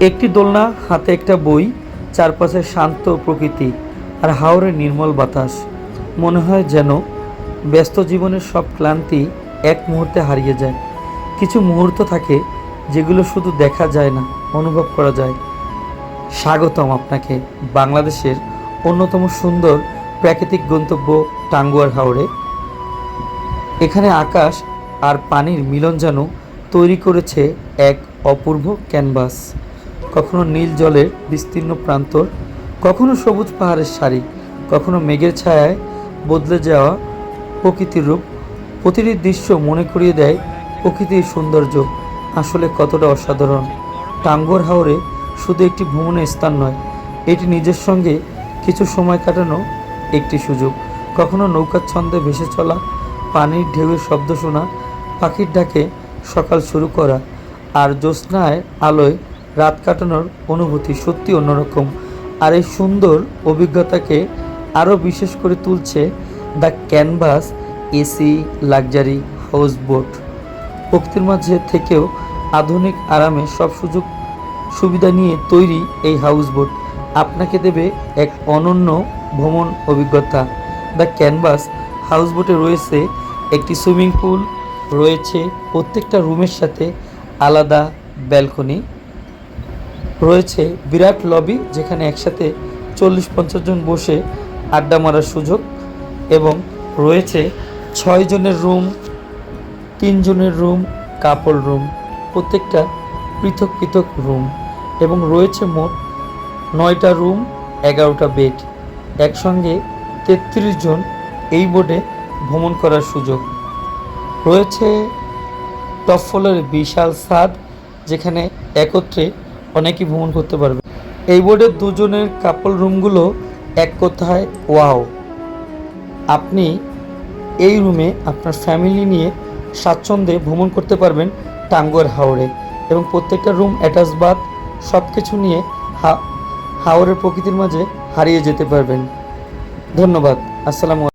একটি দোলনা, হাতে একটা বই, চারপাশে শান্ত প্রকৃতি আর হাওরের নির্মল বাতাস। মনে হয় যেন ব্যস্ত জীবনের সব ক্লান্তি এক মুহূর্তে হারিয়ে যায়। কিছু মুহূর্ত থাকে যেগুলো শুধু দেখা যায় না, অনুভব করা যায়। স্বাগতম আপনাকে বাংলাদেশের অন্যতম সুন্দর প্রাকৃতিক গন্তব্য টাঙ্গুয়ার হাওরে। এখানে আকাশ আর পানির মিলন যেন তৈরি করেছে এক অপূর্ব ক্যানভাস। কখনো নীল জলের বিস্তীর্ণ প্রান্তর, কখনো সবুজ পাহাড়ের সারি, কখনো মেঘের ছায়ায় বদলে যাওয়া প্রকৃতির রূপ। প্রতিটি দৃশ্য মনে করিয়ে দেয় প্রকৃতির সৌন্দর্য আসলে কতটা অসাধারণ। টাঙ্গুয়ার হাওরে শুধু একটি ভ্রমণের স্থান নয়, এটি নিজের সঙ্গে কিছু সময় কাটানো একটি সুযোগ। কখনো নৌকার ছন্দে ভেসে চলা, পানির ঢেউয়ের শব্দ শোনা, পাখির ডাকে সকাল শুরু করা, আর জ্যোৎস্নায় আলোয় রাত কাটানোর অনুভূতি সত্যি অন্যরকম। আর এই সুন্দর অভিজ্ঞতাকে আরও বিশেষ করে তুলছে the canvas AC luxury house boat. প্রকৃতির মাঝে থেকেও আধুনিক আরামে সব সুযোগ সুবিধা নিয়ে তৈরি এই হাউস বোট আপনাকে দেবে এক অনন্য ভ্রমণ অভিজ্ঞতা। দ্য ক্যানভাস হাউস বোটে রয়েছে একটি সুইমিং পুল, রয়েছে প্রত্যেকটা রুমের সাথে আলাদা ব্যালকনি, রয়েছে বিরাট লবি যেখানে একসাথে 40-50 জন বসে আড্ডা মারার সুযোগ, এবং রয়েছে 6 জনের রুম, 3 জনের রুম, কাপল রুম, প্রত্যেকটা পৃথক পৃথক রুম, এবং রয়েছে মোট 9টা রুম, 11টা বেড। একসঙ্গে 33 জন এই বোটে ভ্রমণ করার সুযোগ। রয়েছে টপ ফ্লোরে বিশাল ছাদ যেখানে একত্রে অনেকেই ভ্রমণ করতে পারবে। এই বোর্ডের 2 জনের কাপল রুমগুলো এক কথায় ওয়াও। আপনি এই রুমে আপনার ফ্যামিলি নিয়ে স্বাচ্ছন্দ্যে ভ্রমণ করতে পারবেন টাঙ্গুয়ার হাওরে, এবং প্রত্যেকটা রুম অ্যাটাচ বাথ, সব কিছু নিয়ে হাওরের প্রকৃতির মাঝে হারিয়ে যেতে পারবেন। ধন্যবাদ। আসসালামু আলাইকুম।